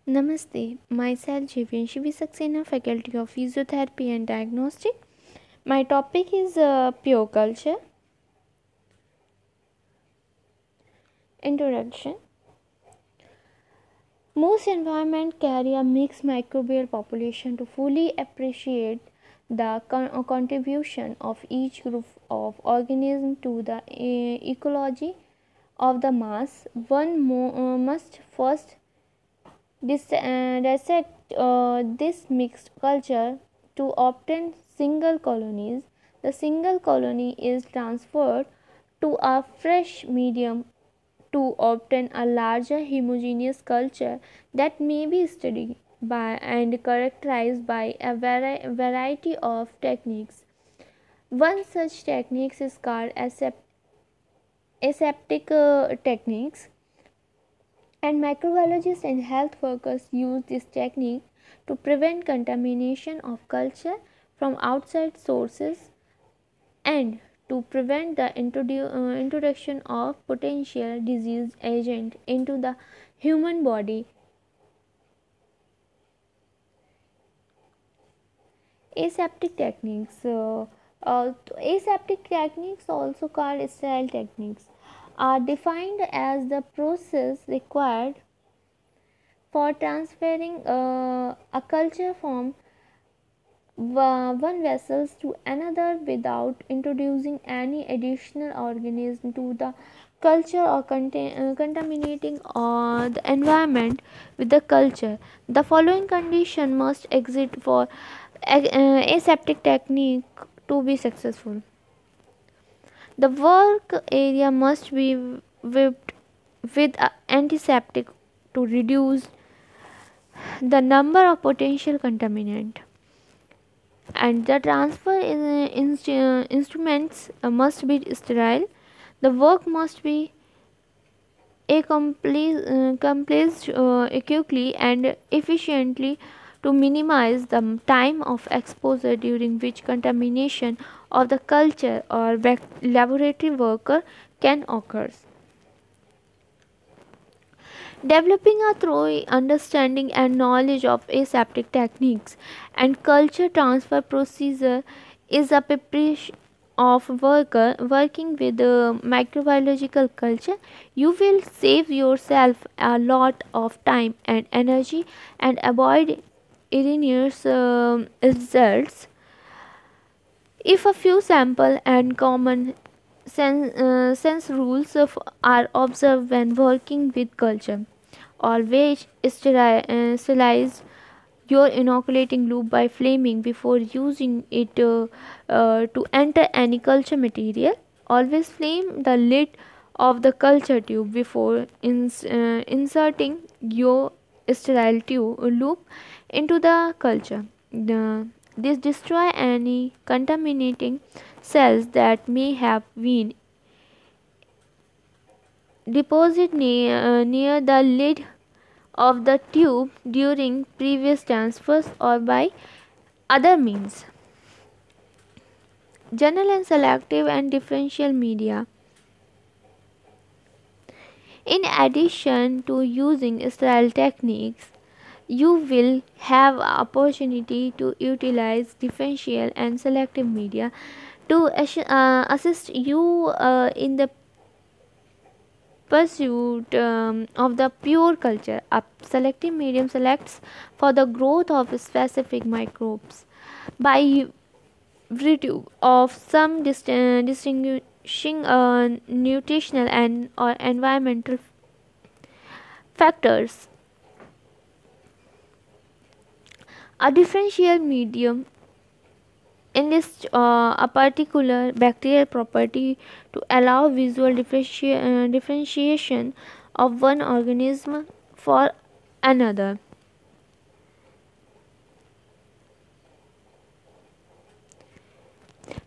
Namaste, myself Jivyanshi Saxena, Faculty of Physiotherapy and Diagnostic. My topic is pure culture. Introduction. Most environments carry a mixed microbial population. To fully appreciate the contribution of each group of organisms to the ecology of the mass, one must first dissect this mixed culture to obtain single colonies. The single colony is transferred to a fresh medium to obtain a larger homogeneous culture that may be studied by and characterized by a variety of techniques. One such technique is called aseptic techniques, and microbiologists and health workers use this technique to prevent contamination of culture from outside sources and to prevent the introduction of potential disease agent into the human body. Aseptic techniques. Aseptic techniques, also called sterile techniques, are defined as the process required for transferring a culture from one vessels to another without introducing any additional organism to the culture or contaminating the environment with the culture. The following condition must exist for aseptic technique to be successful. The work area must be whipped with antiseptic to reduce the number of potential contaminant, and the transfer instruments must be sterile. The work must be accomplished quickly and efficiently to minimize the time of exposure during which contamination of the culture or laboratory worker can occur. Developing a thorough understanding and knowledge of aseptic techniques and culture transfer procedure is a preparation of working with microbiological culture. You will save yourself a lot of time and energy and avoid erroneous results if a few sample and common sense rules are observed when working with culture. Always sterilize your inoculating loop by flaming before using it to enter any culture material. Always flame the lid of the culture tube before inserting your sterile loop into the culture. This destroy any contaminating cells that may have been deposited near the lid of the tube during previous transfers or by other means. General and selective and differential media. In addition to using sterile techniques, you will have opportunity to utilize differential and selective media to assist you in the pursuit of the pure culture. A selective medium selects for the growth of specific microbes by virtue of some distinguishing nutritional and or environmental factors. A differential medium enlists a particular bacterial property to allow visual differentiation of one organism for another.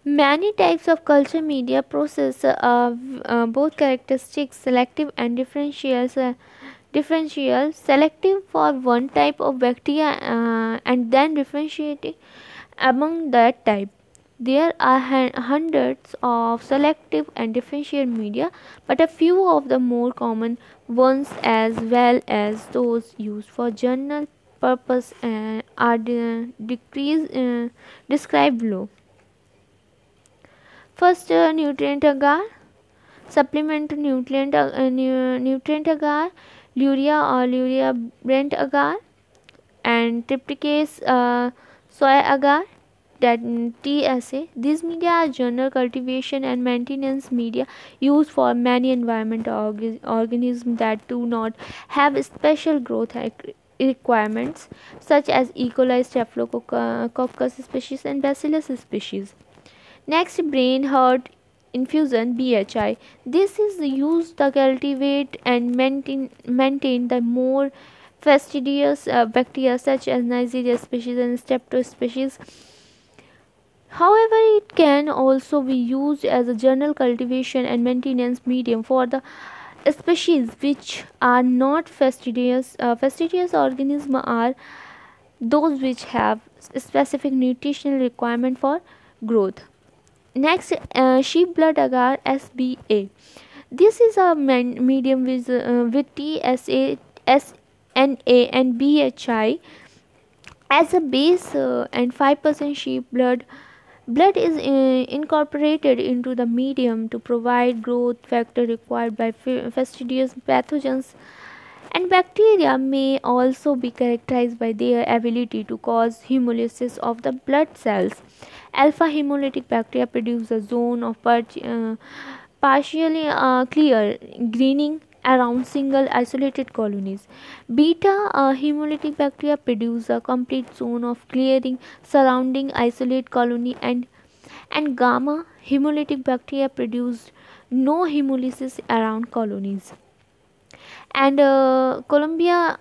Many types of culture media process both characteristics, selective and differential. Selective for one type of bacteria and then differentiating among that type. There are hundreds of selective and differential media, but a few of the more common ones as well as those used for general purpose are described below. First, nutrient agar, supplement nutrient agar, urea brent agar, and trypticase soy agar, that TSA. These media are general cultivation and maintenance media used for many environmental organisms that do not have special growth requirements, such as E. coli, Staphylococcus species, and Bacillus species. Next, brain heart infusion BHI. This is used to cultivate and maintain the more fastidious bacteria such as Neisseria species and Streptococcus species. However, it can also be used as a general cultivation and maintenance medium for the species which are not fastidious. Fastidious organisms are those which have specific nutritional requirement for growth. Next, sheep blood agar SBA. This is a medium with TSA, SNA, and BHI as a base, and 5% sheep blood is incorporated into the medium to provide growth factor required by fastidious pathogens, and bacteria may also be characterized by their ability to cause hemolysis of the blood cells. Alpha hemolytic bacteria produce a zone of partially clear greening around single isolated colonies. Beta hemolytic bacteria produce a complete zone of clearing surrounding isolated colony, and gamma hemolytic bacteria produce no hemolysis around colonies. And Columbia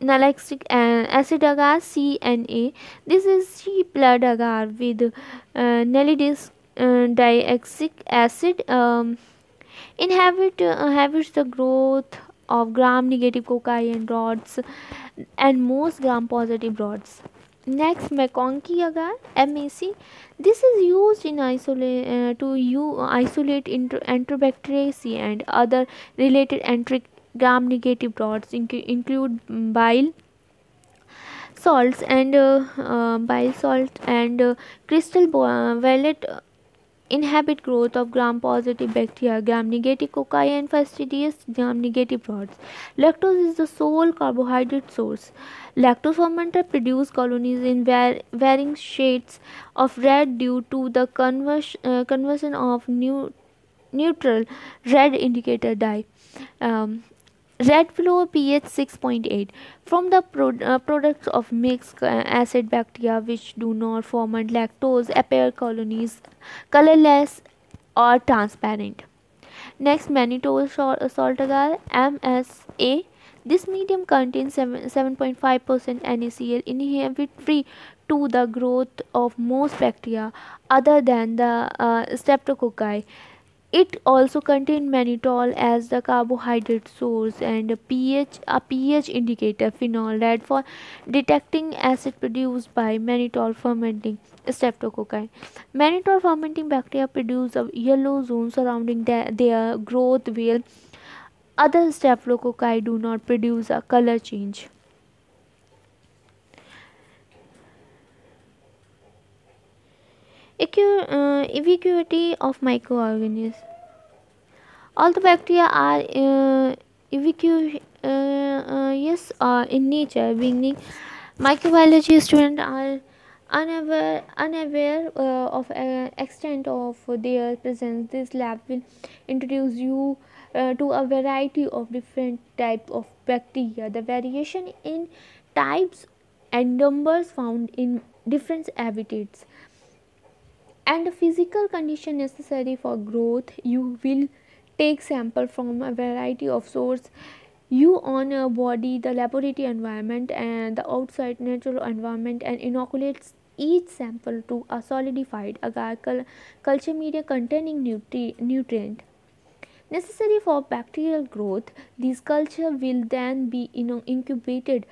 nalixic acid agar CNA. This is sheep blood agar with nalidis dioxide acid. Inhibits the growth of gram negative cocaine rods and most gram positive rods. Next, McConkey agar MAC. This is used in isolate Enterobacteriaceae and other related enteric gram negative rods include bile salt and crystal violet inhibit growth of gram positive bacteria, gram negative cocci, and fastidious gram negative rods. Lactose is the sole carbohydrate source. Lactose fermenter produce colonies in varying shades of red due to the conversion of neutral red indicator dye. Red flow pH 6.8 from the products of mixed acid bacteria which do not ferment lactose appear colonies colorless or transparent. Next, mannitol salt agar MSA. This medium contains 7.5% NaCl, inhibit free to the growth of most bacteria other than the streptococci. It also contains mannitol as the carbohydrate source and a pH indicator phenol red for detecting acid produced by mannitol fermenting streptococci. Mannitol fermenting bacteria produce a yellow zone surrounding their growth where other streptococci do not produce a color change. Ubiquity of microorganisms. All the bacteria are ubiquitous in nature. Beginning microbiology students are unaware of extent of their presence. This lab will introduce you to a variety of different types of bacteria. The variation in types and numbers found in different habitats and the physical condition necessary for growth. You will take sample from a variety of sources, you on your body, the laboratory environment and the outside natural environment, and inoculates each sample to a solidified agar culture media containing nutrient necessary for bacterial growth. These culture will then be incubated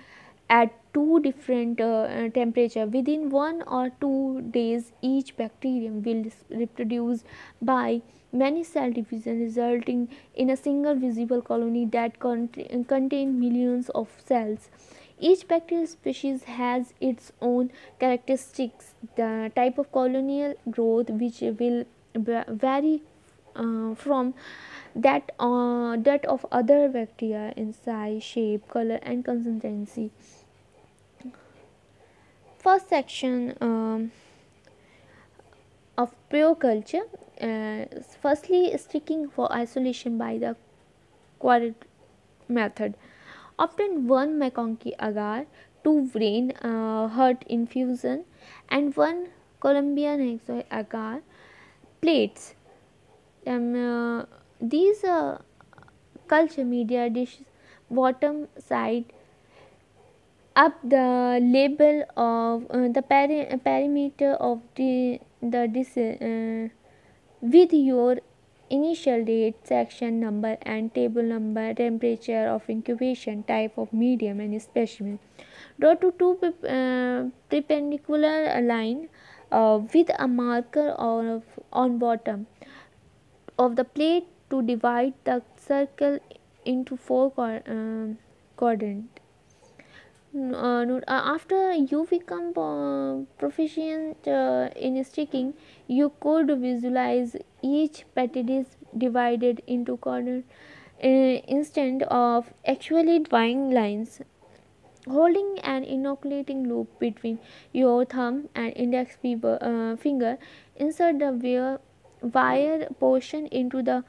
at two different temperature. Within 1 or 2 days, each bacterium will reproduce by many cell division, resulting in a single visible colony that contain millions of cells. Each bacterial species has its own characteristics, the type of colonial growth which will vary from that of other bacteria in size, shape, color, and consistency. First section of pure culture. Firstly, sticking for isolation by the quartet method. Often one McConkey agar, two brain heart infusion, and one Colombian hexoid agar plates. These culture media dishes bottom side up the label of the perimeter of the with your initial date, section number, and table number, temperature of incubation, type of medium, and specimen. Draw to two perpendicular line with a marker on bottom of the plate to divide the circle into four quadrants. After you become proficient in sticking, you could visualize each petidis divided into corners instead of actually drawing lines. Holding an inoculating loop between your thumb and index finger, insert the wire portion into the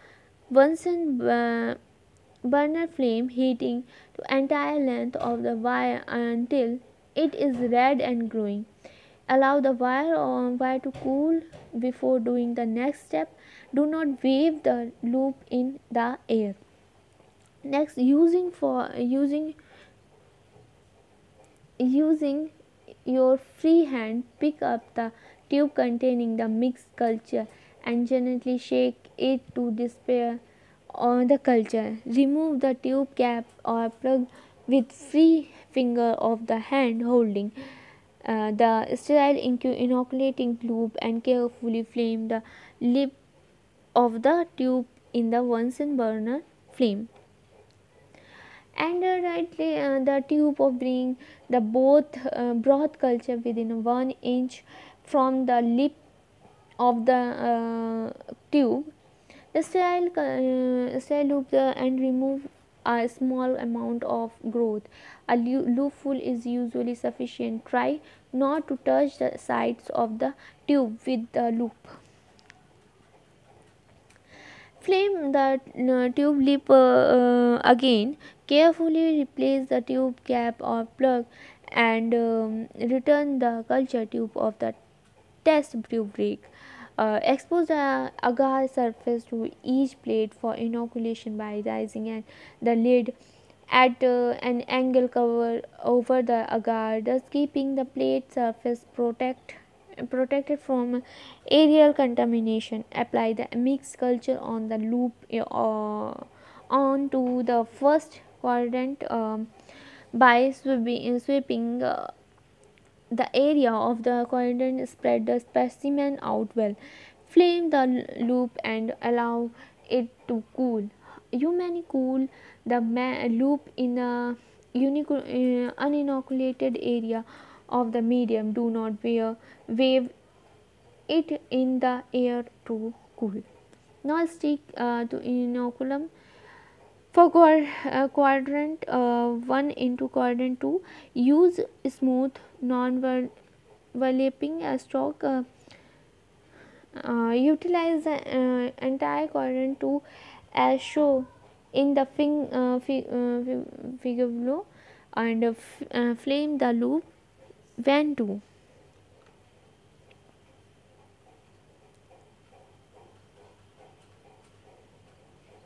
Bunsen burner flame, heating the entire length of the wire until it is red and glowing. Allow the wire to cool before doing the next step. Do not wave the loop in the air. Next, using your free hand, pick up the tube containing the mixed culture and gently shake it to disappear on the culture. Remove the tube cap or plug with free finger of the hand holding the sterile inoculating loop and carefully flame the lip of the tube in the Bunsen burner flame. And the tube of bring the both broth culture within 1 inch from the lip of the tube. The sterile loop and remove a small amount of growth. A loopful is usually sufficient. Try not to touch the sides of the tube with the loop. Flame the tube lip again. Carefully replace the tube cap or plug and return the culture tube of the test tube break. Expose the agar surface to each plate for inoculation by raising the lid at an angle cover over the agar, thus keeping the plate surface protected from aerial contamination. Apply the mixed culture on the loop onto the first quadrant by sweeping the area of the quadrant. Spread the specimen out well. Flame the loop and allow it to cool. You may cool the loop in a uninoculated area of the medium. Do not wave it in the air to cool. Now stick to inoculum for quadrant 1 into quadrant 2. Use smooth non-overlapping stroke. Utilize the entire quadrant 2 as shown in the figure below, and flame the loop when to.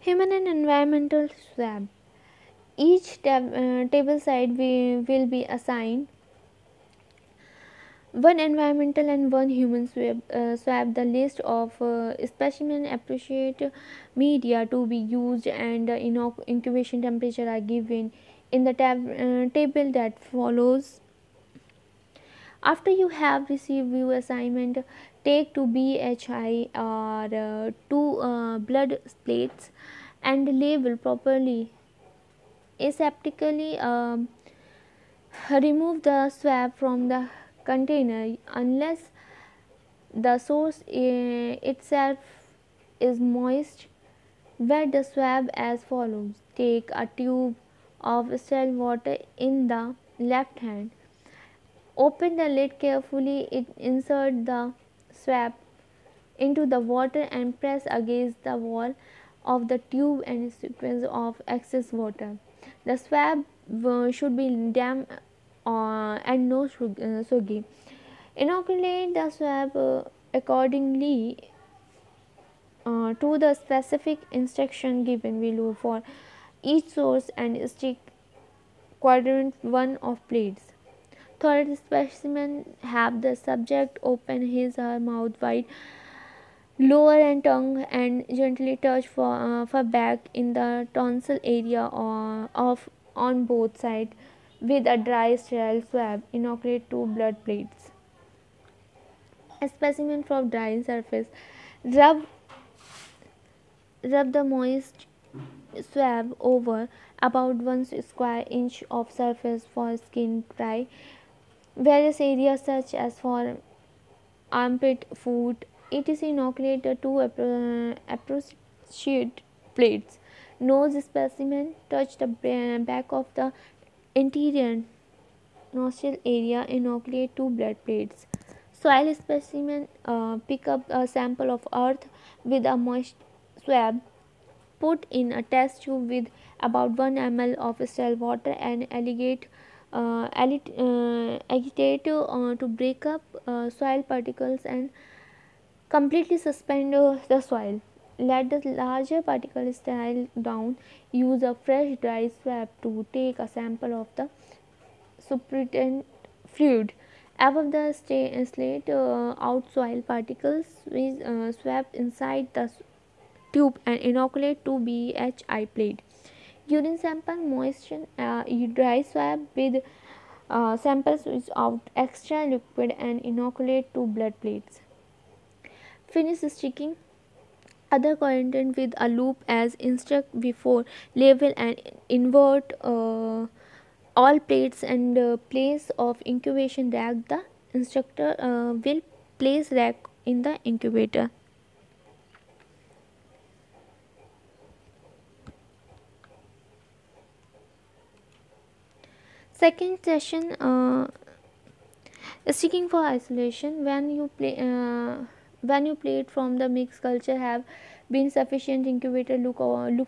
Human and environmental swab. Each table side will be assigned one environmental and one human swab. The list of specimen appropriate media to be used and incubation temperature are given in the table that follows. After you have received your assignment, take two BHI or two blood plates and label properly. Aseptically remove the swab from the container unless the source itself is moist. Wet the swab as follows. Take a tube of still water in the left hand. Open the lid carefully. Insert the swab into the water and press against the wall of the tube and sequence of excess water. The swab should be damp and no soggy. Inoculate the swab accordingly to the specific instruction given below for each source and stick quadrant 1 of plates. Third specimen, have the subject open his or her mouth wide, lower and tongue, and gently touch for back in the tonsil area of on both sides with a dry sterile swab. Inoculate 2 blood plates. A specimen from dry surface. Rub the moist swab over about 1 square inch of surface for skin dry. Various areas such as for armpit, foot, etc. Inoculate the two appropriate plates. Nose specimen, touch the back of the anterior nostril area. Inoculate 2 blood plates. Soil specimen, pick up a sample of earth with a moist swab. Put in a test tube with about 1 ml of still water and agitate to break up soil particles and completely suspend the soil. Let the larger particles settle down. Use a fresh dry swab to take a sample of the supernatant fluid. Above the slate out soil particles, we swab inside the tube and inoculate 2 BHI plate. Urine sample, moisten dry swab with samples without extra liquid and inoculate 2 blood plates. Finish sticking other content with a loop as instructed before. Label and invert all plates and place of incubation rack. The instructor will place rack in the incubator. Second session, sticking for isolation. When you plate from the mixed culture have been sufficient, incubator look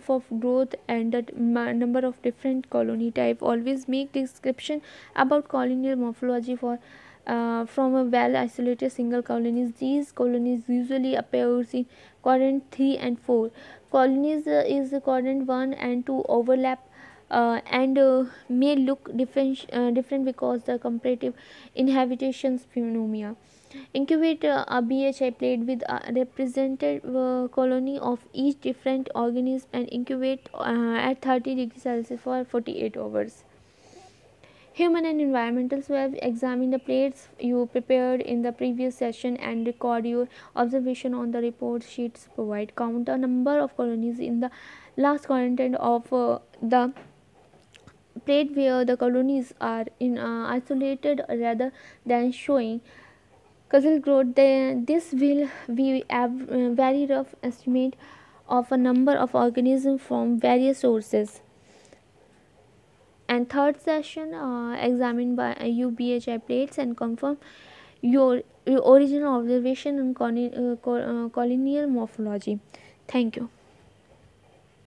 for growth and the number of different colony type. Always make description about colonial morphology for from a well isolated single colonies. These colonies usually appears in quadrant 3 and 4. Colonies is quadrant 1 and 2 overlap and may look different because the comparative inhabitations phenomena. Incubate a BHI plate with a represented colony of each different organism and incubate at 30 degrees Celsius for 48 hours. Human and environmental swab. Examine the plates you prepared in the previous session and record your observation on the report sheets provide. Count the number of colonies in the last content of the plate where the colonies are in isolated rather than showing causal growth. This will be a very rough estimate of a number of organisms from various sources. And third session, examine by UBHI plates and confirm your original observation on colonial morphology. Thank you.